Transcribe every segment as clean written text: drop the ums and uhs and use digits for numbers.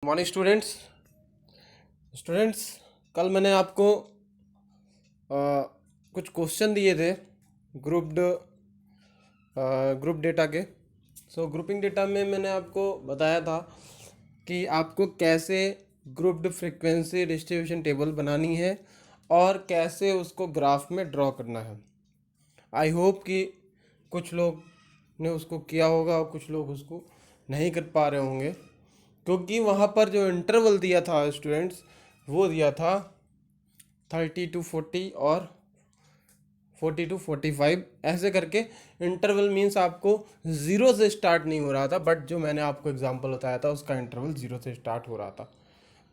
Morning students कल मैंने आपको कुछ क्वेश्चन दिए थे ग्रुप डेटा के। ग्रुपिंग डेटा में मैंने आपको बताया था कि आपको कैसे ग्रुप्ड फ्रीक्वेंसी डिस्ट्रीब्यूशन टेबल बनानी है और कैसे उसको ग्राफ में ड्रॉ करना है। आई होप कि कुछ लोग ने उसको किया होगा और कुछ लोग उसको नहीं कर पा रहे होंगे, क्योंकि वहाँ पर जो इंटरवल दिया था स्टूडेंट्स, वो दिया था 30 to 40 और 40 to 45 ऐसे करके। इंटरवल मीन्स आपको ज़ीरो से स्टार्ट नहीं हो रहा था, बट जो मैंने आपको एग्जांपल बताया था उसका इंटरवल ज़ीरो से स्टार्ट हो रहा था।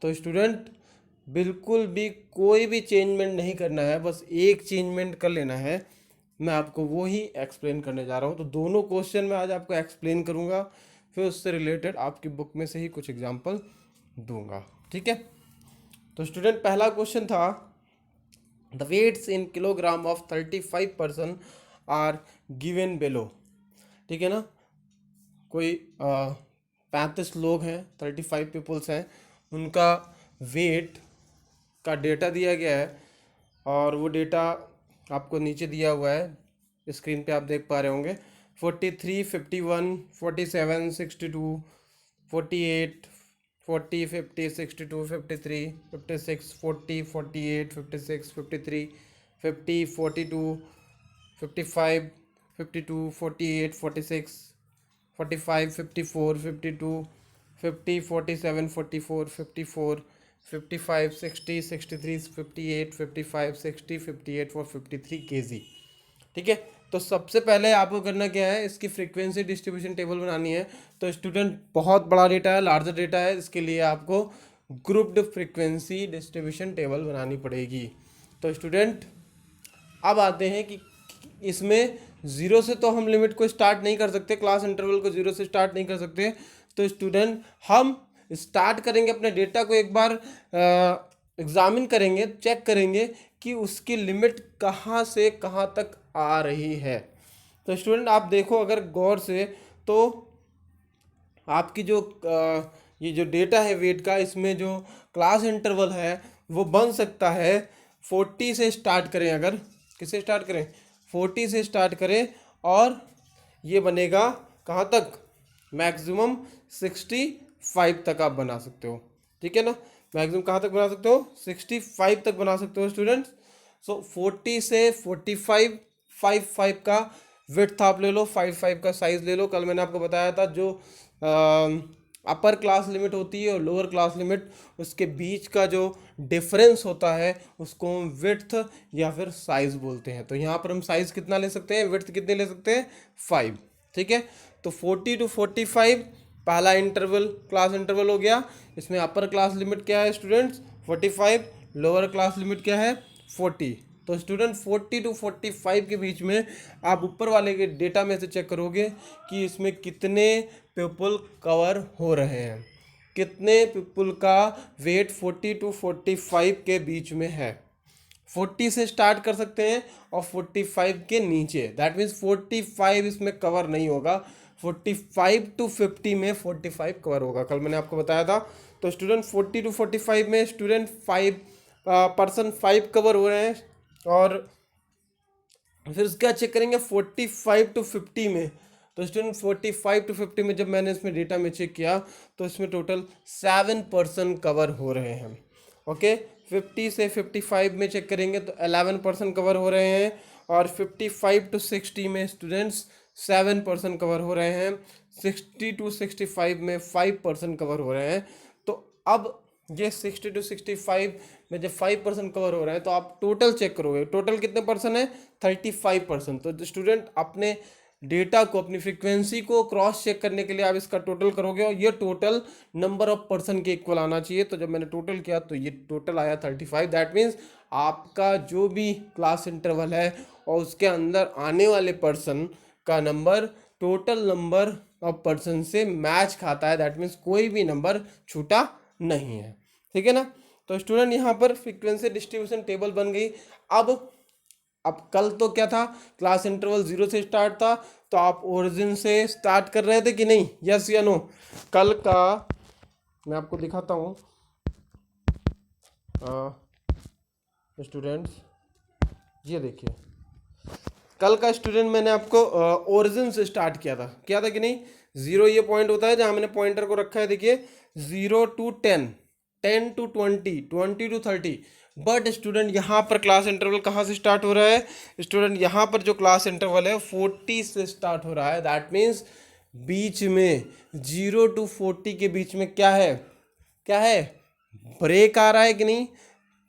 तो स्टूडेंट बिल्कुल भी कोई भी चेंजमेंट नहीं करना है, बस एक चेंजमेंट कर लेना है। मैं आपको वो ही एक्सप्लेन करने जा रहा हूँ। तो दोनों क्वेश्चन मैं आज आपको एक्सप्लेन करूँगा, फिर उससे रिलेटेड आपकी बुक में से ही कुछ एग्जांपल दूंगा, ठीक है। तो स्टूडेंट पहला क्वेश्चन था, the weights in kilogram of 35 person are given below. ठीक है ना, कोई 35 लोग हैं, 35 पीपल्स हैं, उनका वेट का डेटा दिया गया है और वो डेटा आपको नीचे दिया हुआ है, स्क्रीन पे आप देख पा रहे होंगे। 43, 51, 47, 62, 48, 40, 50, 62, 53, 56, 40, 48, 56, 53, 50, 42, 55, 52, 48, 46, 45, 54, 52, 50, 47, 44, 54, 55, 60, 63, 58, 55, 60, 58 और 53 kg। ठीक है। तो सबसे पहले आपको करना क्या है, इसकी फ्रीक्वेंसी डिस्ट्रीब्यूशन टेबल बनानी है। तो स्टूडेंट बहुत बड़ा डेटा है, लार्जर डेटा है, इसके लिए आपको ग्रुप्ड फ्रीक्वेंसी डिस्ट्रीब्यूशन टेबल बनानी पड़ेगी। तो स्टूडेंट अब आते हैं कि इसमें ज़ीरो से तो हम लिमिट को स्टार्ट नहीं कर सकते, क्लास इंटरवल को ज़ीरो से स्टार्ट नहीं कर सकते। तो स्टूडेंट हम स्टार्ट करेंगे, अपने डेटा को एक बार एग्जामिन करेंगे, चेक करेंगे कि उसकी लिमिट कहाँ से कहाँ तक आ रही है। तो स्टूडेंट आप देखो अगर गौर से, तो आपकी जो ये जो डेटा है वेट का, इसमें जो क्लास इंटरवल है वो बन सकता है 40 से स्टार्ट करें। अगर किससे स्टार्ट करें, 40 से स्टार्ट करें और ये बनेगा कहाँ तक, मैक्सिमम 65 तक आप बना सकते हो। ठीक है ना, मैक्सिमम कहाँ तक बना सकते हो, 65 तक बना सकते हो स्टूडेंट्स। 40 से 45, 55 का विड्थ आप ले लो, 55 का साइज ले लो। कल मैंने आपको बताया था जो अपर क्लास लिमिट होती है और लोअर क्लास लिमिट, उसके बीच का जो डिफरेंस होता है उसको हम विड्थ या फिर साइज बोलते हैं। तो यहाँ पर हम साइज कितना ले सकते हैं, विड्थ कितने ले सकते हैं, 5। ठीक है। तो 40 to 45 पहला इंटरवल, क्लास इंटरवल हो गया। इसमें अपर क्लास लिमिट क्या है स्टूडेंट्स, 45, लोअर क्लास लिमिट क्या है, 40। तो स्टूडेंट 40 to 45 के बीच में आप ऊपर वाले के डेटा में से चेक करोगे कि इसमें कितने पीपल कवर हो रहे हैं, कितने पीपल का वेट 40 to 45 के बीच में है। 40 से स्टार्ट कर सकते हैं और 45 के नीचे, दैट मीन्स 45 इसमें कवर नहीं होगा, 45 to 50 में 45 कवर होगा, कल मैंने आपको बताया था। तो स्टूडेंट 40 to 45 में स्टूडेंट 5 कवर हो रहे हैं। और फिर उसका चेक करेंगे 45 to 50 में। तो स्टूडेंट 45 to 50 में जब मैंने इसमें डेटा में चेक किया तो इसमें टोटल 7% कवर हो रहे हैं। ओके, 50 से 55 में चेक करेंगे तो 11% कवर हो रहे हैं। और 55 to 60 में स्टूडेंट्स 7% कवर हो रहे हैं। 60 to 65 में 5% कवर हो रहे हैं। तो अब ये 60 to 65 में जब 5% कवर हो रहा है तो आप टोटल चेक करोगे, टोटल कितने परसेंट है, 35%। तो स्टूडेंट अपने डेटा को, अपनी फ्रीक्वेंसी को क्रॉस चेक करने के लिए आप इसका टोटल करोगे और ये टोटल नंबर ऑफ पर्सन के इक्वल आना चाहिए। तो जब मैंने टोटल किया तो ये टोटल आया 35। दैट मीन्स आपका जो भी क्लास इंटरवल है और उसके अंदर आने वाले पर्सन का number total number of person से मैच खाता है। दैट मीन्स कोई भी नंबर छूटा नहीं है। ठीक है ना। तो स्टूडेंट यहाँ पर फ्रीक्वेंसी डिस्ट्रीब्यूशन टेबल बन गई। अब कल तो क्या था, क्लास इंटरवल 0 से स्टार्ट था, तो आप ओरिजिन से स्टार्ट कर रहे थे कि नहीं, यस या नो। कल का मैं आपको दिखाता हूँ स्टूडेंट्स। ये देखिए, कल का स्टूडेंट मैंने आपको ओरिजिन से स्टार्ट किया था कि नहीं। जीरो ये पॉइंट होता है जहां मैंने पॉइंटर को रखा है, देखिए 0 to 10, 10 to 20, 20 to 30। But student यहाँ पर क्लास इंटरवल कहाँ से स्टार्ट हो रहा है, स्टूडेंट यहाँ पर जो क्लास इंटरवल है 40 से स्टार्ट हो रहा है। दैट मीन्स बीच में 0 to 40 के बीच में क्या है, क्या है, ब्रेक आ रहा है कि नहीं,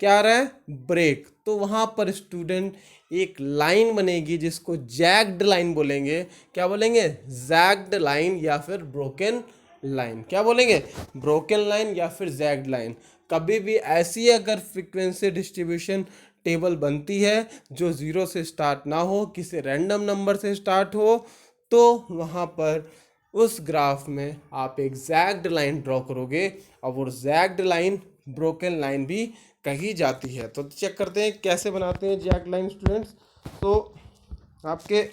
क्या आ रहा है, ब्रेक। तो वहां पर स्टूडेंट एक लाइन बनेगी जिसको जैग्ड लाइन बोलेंगे। क्या बोलेंगे, जैग्ड लाइन या फिर ब्रोकन लाइन। क्या बोलेंगे, ब्रोकन लाइन या फिर जैग्ड लाइन। कभी भी ऐसी अगर फ्रीक्वेंसी डिस्ट्रीब्यूशन टेबल बनती है जो जीरो से स्टार्ट ना हो, किसी रैंडम नंबर से स्टार्ट हो, तो वहां पर उस ग्राफ में आप एक जैग्ड लाइन ड्रॉ करोगे और वो जैग्ड लाइन ब्रोकन लाइन भी कही जाती है। तो चेक करते हैं कैसे बनाते हैं जैग्ड लाइन स्टूडेंट्स। तो आपके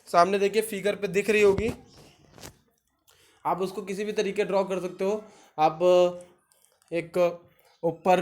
सामने देखिए फिगर पे दिख रही होगी, आप उसको किसी भी तरीके ड्रॉ कर सकते हो। आप एक ऊपर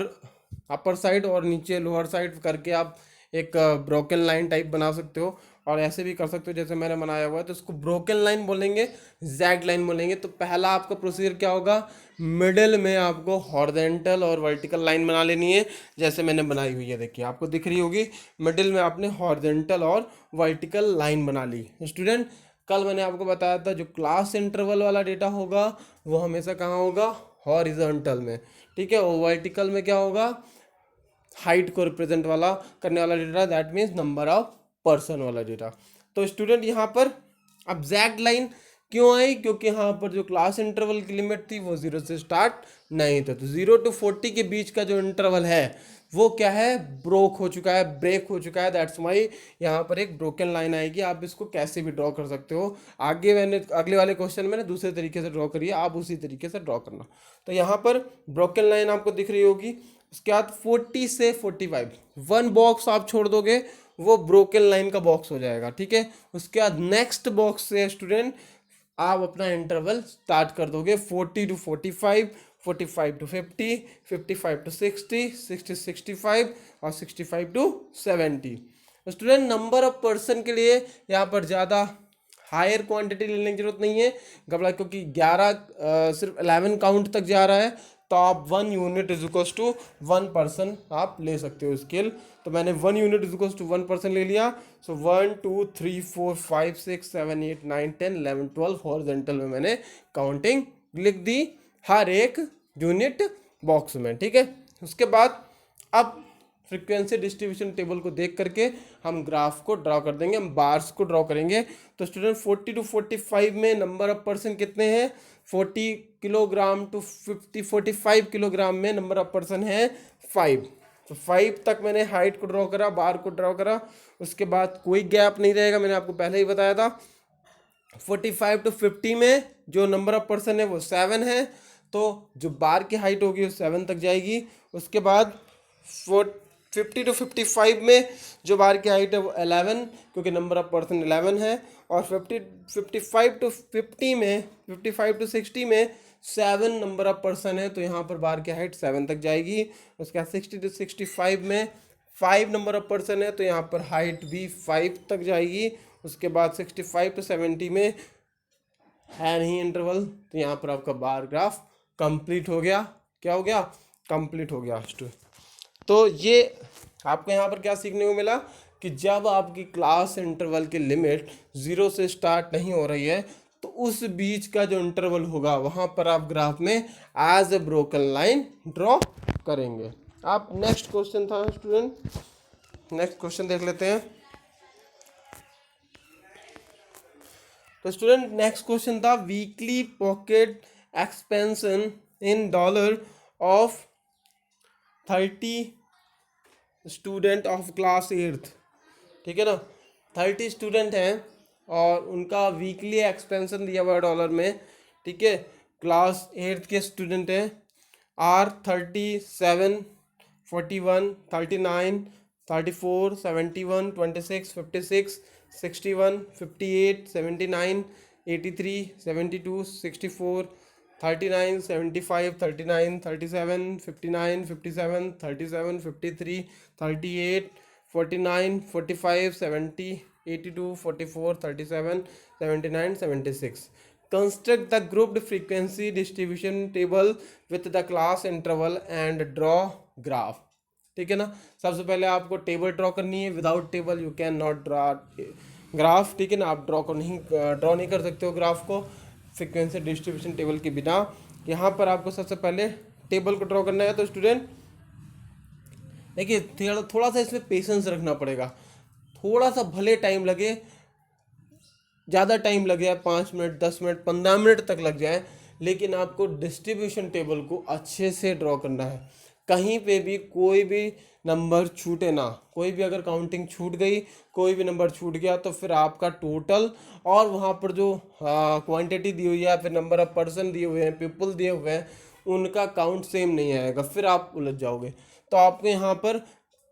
अपर साइड और नीचे लोअर साइड करके आप एक ब्रोकन लाइन टाइप बना सकते हो, और ऐसे भी कर सकते हो जैसे मैंने बनाया हुआ है। तो इसको ब्रोकन लाइन बोलेंगे, जैग्ड लाइन बोलेंगे। तो पहला आपका प्रोसीजर क्या होगा, मिडिल में आपको हॉरिजॉन्टल और वर्टिकल लाइन बना लेनी है, जैसे मैंने बनाई हुई है। देखिए आपको दिख रही होगी, मिडिल में आपने हॉरिजॉन्टल और वर्टिकल लाइन बना ली। स्टूडेंट कल मैंने आपको बताया था जो क्लास इंटरवल वाला डेटा होगा वो हमेशा कहाँ होगा, हॉरिजॉन्टल में, ठीक है। और वर्टिकल में क्या होगा, हाइट को रिप्रेजेंट वाला करने वाला data, that means number of person वाला डेटा। तो स्टूडेंट यहाँ पर अब जैग्ड लाइन क्यों आई, क्योंकि यहाँ पर जो क्लास इंटरवल की लिमिट थी वो जीरो से स्टार्ट नहीं था। तो 0 to 40 के बीच का जो इंटरवल है वो क्या है, ब्रोक हो चुका है, ब्रेक हो चुका है। दैट्स वाई यहाँ पर एक ब्रोकन लाइन आएगी। आप इसको कैसे भी ड्रॉ कर सकते हो। आगे मैंने अगले वाले क्वेश्चन मैंने दूसरे तरीके से ड्रॉ करी है, आप उसी तरीके से ड्रॉ करना। तो यहाँ पर ब्रोकन लाइन आपको दिख रही होगी। उसके बाद 40 से 45 वन बॉक्स आप छोड़ दोगे, वो ब्रोकन लाइन का बॉक्स हो जाएगा, ठीक है। उसके बाद नेक्स्ट बॉक्स से स्टूडेंट आप अपना इंटरवल स्टार्ट कर दोगे 40 to 45, 45 to 50, 55 to 60, 60 65 और 65 to 70। Student number of person के लिए यहाँ पर ज़्यादा हायर क्वांटिटी लेने की जरूरत नहीं है घबरा, क्योंकि 11 सिर्फ 11 काउंट तक जा रहा है। तो आप 1 unit is equals to 1 person आप ले सकते हो स्केल। तो मैंने 1 unit is equals to 1 person ले लिया। सो 1 2 3 4 5 6 7 8 9 10 11 12 हॉरिजॉन्टल में मैंने काउंटिंग लिख दी हर एक यूनिट बॉक्स में, ठीक है। उसके बाद अब फ्रीक्वेंसी डिस्ट्रीब्यूशन टेबल को देख करके हम ग्राफ को ड्रॉ कर देंगे, हम बार्स को ड्रॉ करेंगे। तो स्टूडेंट 40 to 45 में नंबर ऑफ पर्सन कितने हैं, 40 किलोग्राम टू 45 किलोग्राम में नंबर ऑफ पर्सन है 5। तो 5 तक मैंने हाइट को ड्रॉ करा, बार को ड्रॉ करा। उसके बाद कोई गैप नहीं रहेगा, मैंने आपको पहले ही बताया था। 45 to 50 में जो नंबर ऑफ पर्सन है वो 7 है, तो जो बार की हाइट होगी वो 7 तक जाएगी। उसके बाद 50 to 55 में जो बार की हाइट है वो 11, क्योंकि नंबर ऑफ पर्सन 11 है। और 55 to 50 में 55 to 60 में 7 नंबर ऑफ पर्सन है, तो यहाँ पर बार की हाइट 7 तक जाएगी। उसके बाद 60 to 65 में 5 नंबर ऑफ पर्सन है, तो यहाँ पर हाइट भी 5 तक जाएगी। उसके बाद 65 to 70 में है नहीं इंटरवल, तो यहाँ पर आपका बार ग्राफ कंप्लीट हो गया। क्या हो गया, कंप्लीट हो गया। तो ये आपको यहाँ पर क्या सीखने को मिला कि जब आपकी क्लास इंटरवल की लिमिट 0 से स्टार्ट नहीं हो रही है, तो उस बीच का जो इंटरवल होगा वहाँ पर आप ग्राफ में as a broken line draw करेंगे। आप नेक्स्ट क्वेश्चन था स्टूडेंट, नेक्स्ट क्वेश्चन देख लेते हैं। तो स्टूडेंट नेक्स्ट क्वेश्चन था weekly pocket expansion in dollar of 30 student of class 8th, ठीक है ना। 30 स्टूडेंट हैं और उनका वीकली एक्सपेंशन दिया हुआ है डॉलर में, ठीक है। क्लास 8th के स्टूडेंट हैं are 37 41 39 34 71 26 56 61 58 79 83 72 64 39, 75, 39, 37, 59, 57, 37, 53, 38, 49, 45, 70, 82, 44, 37, 79, 76. Construct the grouped frequency distribution table with the class interval and draw graph. ठीक है ना। सबसे पहले आपको टेबल ड्रॉ करनी है, without table you can not draw graph. ठीक है ना, आप ड्रॉ नहीं कर सकते हो ग्राफ को फ्रीक्वेंसी डिस्ट्रीब्यूशन टेबल के बिना। यहाँ पर आपको सबसे पहले टेबल को ड्रॉ करना है। तो स्टूडेंट देखिए, थोड़ा सा इसमें पेशेंस रखना पड़ेगा, थोड़ा सा भले टाइम लगे, ज़्यादा टाइम लगे, 5 मिनट 10 मिनट 15 मिनट तक लग जाए, लेकिन आपको डिस्ट्रीब्यूशन टेबल को अच्छे से ड्रॉ करना है। कहीं पे भी कोई भी नंबर छूटे ना, कोई भी अगर काउंटिंग छूट गई, कोई भी नंबर छूट गया, तो फिर आपका टोटल और वहाँ पर जो क्वांटिटी दी हुई है, फिर नंबर ऑफ पर्सन दिए हुए हैं, पीपल दिए हुए हैं, उनका काउंट सेम नहीं आएगा, फिर आप उलझ जाओगे। तो आपको यहाँ पर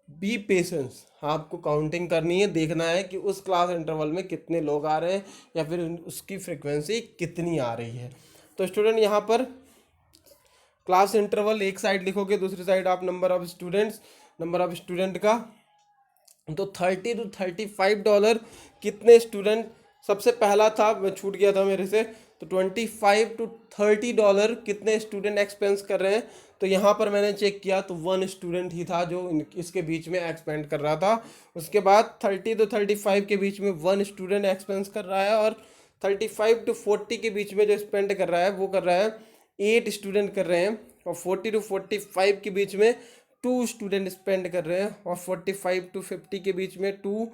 बी पेशेंस, आपको काउंटिंग करनी है, देखना है कि उस क्लास इंटरवल में कितने लोग आ रहे हैं या फिर उसकी फ्रिक्वेंसी कितनी आ रही है। तो स्टूडेंट यहाँ पर क्लास इंटरवल एक साइड लिखोगे, दूसरी साइड आप नंबर ऑफ स्टूडेंट का। तो $30 to $35 कितने स्टूडेंट, सबसे पहला था, छूट गया था मेरे से, तो $25 to $30 कितने स्टूडेंट एक्सपेंस कर रहे हैं। तो यहाँ पर मैंने चेक किया तो 1 स्टूडेंट ही था जो इसके बीच में एक्सपेंड कर रहा था। उसके बाद 30 to 35 के बीच में 1 स्टूडेंट एक्सपेंस कर रहा है, और 35 to 40 के बीच में जो स्पेंड कर रहा है वो कर रहा है 8 स्टूडेंट कर रहे हैं, और 40 to 45 के बीच में 2 स्टूडेंट स्पेंड कर रहे हैं, और 45 to 50 के बीच में 2,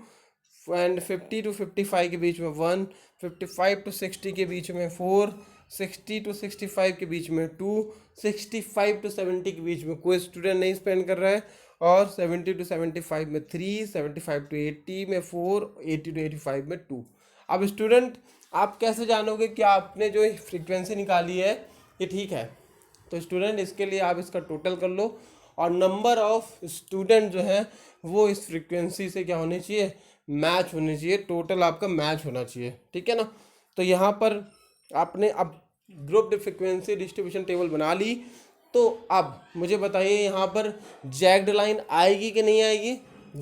एंड 50 to 55 के बीच में 1, 55 to 60 के बीच में 4, 60 to 65 के बीच में 2, 65 to 70 के बीच में कोई स्टूडेंट नहीं स्पेंड कर रहा है, और 70 to 75 में 3, 75 to 80 में 4, 80 to 85 में 2। अब स्टूडेंट आप कैसे जानोगे कि आपने जो फ्रीक्वेंसी निकाली है ये ठीक है। तो स्टूडेंट इसके लिए आप इसका टोटल कर लो, और नंबर ऑफ स्टूडेंट जो है वो इस फ्रीक्वेंसी से क्या होनी चाहिए, मैच होनी चाहिए, टोटल आपका मैच होना चाहिए। ठीक है ना। तो यहाँ पर आपने अब ग्रुप फ्रीक्वेंसी डिस्ट्रीब्यूशन टेबल बना ली। तो अब मुझे बताइए यहाँ पर जैग्ड लाइन आएगी कि नहीं आएगी।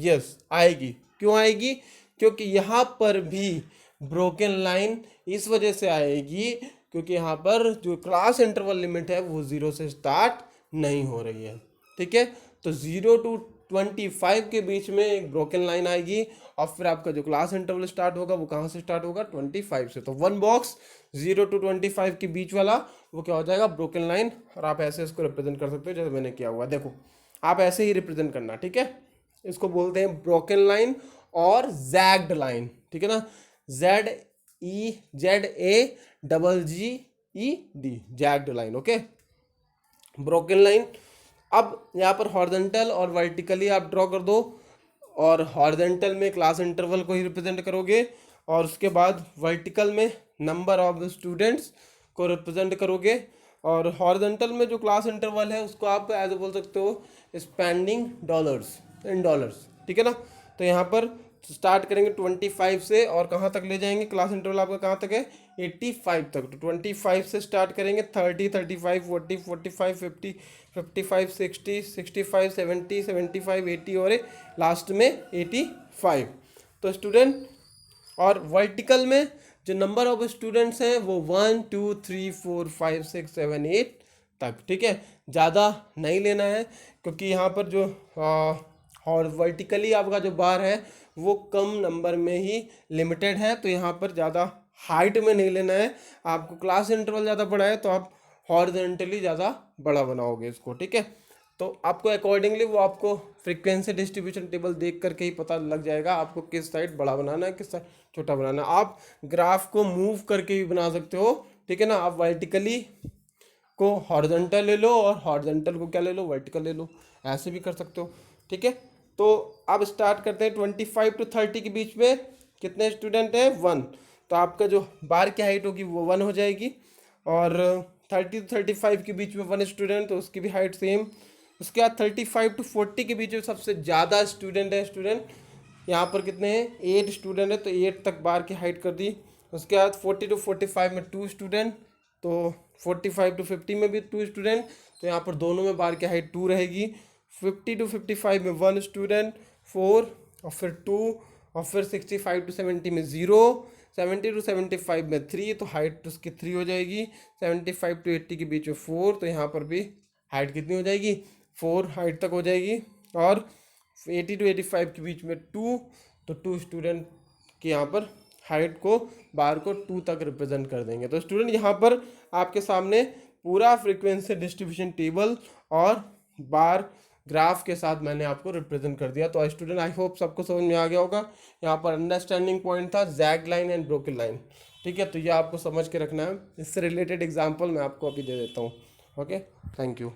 यस आएगी। क्यों आएगी, क्योंकि यहाँ पर भी ब्रोकन लाइन इस वजह से आएगी क्योंकि यहाँ पर जो क्लास इंटरवल लिमिट है वो 0 से स्टार्ट नहीं हो रही है। ठीक है, तो 0 to 25 के बीच में एक ब्रोकन लाइन आएगी, और फिर आपका जो क्लास इंटरवल स्टार्ट होगा वो कहाँ से स्टार्ट होगा, 25 से। तो 1 बॉक्स 0 to 25 के बीच वाला वो क्या हो जाएगा, ब्रोकन लाइन। और आप ऐसे इसको रिप्रेजेंट कर सकते हो जैसे मैंने किया हुआ, देखो आप ऐसे ही रिप्रेजेंट करना। ठीक है, इसको बोलते हैं ब्रोकन लाइन और जैग्ड लाइन। ठीक है ना, ZEZAGGED, jagged line. Okay, broken line. अब यहाँ पर हॉरिजॉन्टल और वर्टिकली आप ड्रॉ कर दो, और हॉरिजॉन्टल में क्लास इंटरवल को ही रिप्रेजेंट करोगे, और उसके बाद वर्टिकल में नंबर ऑफ द स्टूडेंट्स को रिप्रेजेंट करोगे, और हॉरिजॉन्टल में जो क्लास इंटरवल है उसको आप ऐसे बोल सकते हो स्पेंडिंग डॉलर्स, इन डॉलर्स। ठीक है ना। तो यहाँ पर स्टार्ट करेंगे 25 से, और कहाँ तक ले जाएंगे, क्लास इंटरवल आपका कहाँ तक है, 85 तक। तो 25 से स्टार्ट करेंगे, 30, 35, 40, 45, 50, 55, 60, 65, 70, 75, 80 और लास्ट में 85। तो स्टूडेंट, और वर्टिकल में जो नंबर ऑफ स्टूडेंट्स हैं वो 1 2 3 4 5 6 7 8 तक। ठीक है, ज़्यादा नहीं लेना है, क्योंकि यहाँ पर जो और वर्टिकली आपका जो बार है वो कम नंबर में ही लिमिटेड है। तो यहाँ पर ज़्यादा हाइट में नहीं लेना है, आपको क्लास इंटरवल ज़्यादा बड़ा है तो आप हॉरिजॉन्टली ज़्यादा बड़ा बनाओगे इसको। ठीक है, तो आपको अकॉर्डिंगली वो आपको फ्रीक्वेंसी डिस्ट्रीब्यूशन टेबल देख करके ही पता लग जाएगा आपको किस साइड बड़ा बनाना है, किस साइड छोटा बनाना है। आप ग्राफ को मूव करके भी बना सकते हो। ठीक है ना, आप वर्टिकली को हॉरिजॉन्टल ले लो और हॉरिजॉन्टल को क्या ले लो, वर्टिकल ले लो, ऐसे भी कर सकते हो। ठीक है, तो अब स्टार्ट करते हैं 25 to 30 के बीच में कितने स्टूडेंट हैं, 1। तो आपका जो बार की हाइट होगी वो 1 हो जाएगी, और 30 to 35 के बीच में 1 स्टूडेंट, तो उसकी भी हाइट सेम। उसके बाद 35 to 40 के बीच में सबसे ज़्यादा स्टूडेंट है, स्टूडेंट यहाँ पर कितने हैं, 8 स्टूडेंट है, तो 8 तक बार की हाइट कर दी। उसके बाद 40 to 45 में 2 स्टूडेंट, तो 45 to 50 में भी 2 स्टूडेंट, तो यहाँ पर दोनों में बार की हाइट 2 रहेगी। 50 to 55 में 1 स्टूडेंट 4 और फिर 2 और फिर 65 to 70 में 0, 70 to 75 में 3, तो हाइट उसकी 3 हो जाएगी। 75 to 80 के बीच में 4, तो यहाँ पर भी हाइट कितनी हो जाएगी, 4 हाइट तक हो जाएगी। और 80 to 85 के बीच में 2, तो 2 स्टूडेंट के यहाँ पर हाइट को बार को 2 तक रिप्रेजेंट कर देंगे। तो स्टूडेंट यहाँ पर आपके सामने पूरा फ्रीक्वेंसी डिस्ट्रीब्यूशन टेबल और बार ग्राफ के साथ मैंने आपको रिप्रेजेंट कर दिया। तो स्टूडेंट आई होप सबको समझ में आ गया होगा। यहाँ पर अंडरस्टैंडिंग पॉइंट था zag line and broken line, ठीक है। तो ये आपको समझ के रखना है। इससे रिलेटेड एग्जाम्पल मैं आपको अभी दे देता हूँ। Okay, thank you.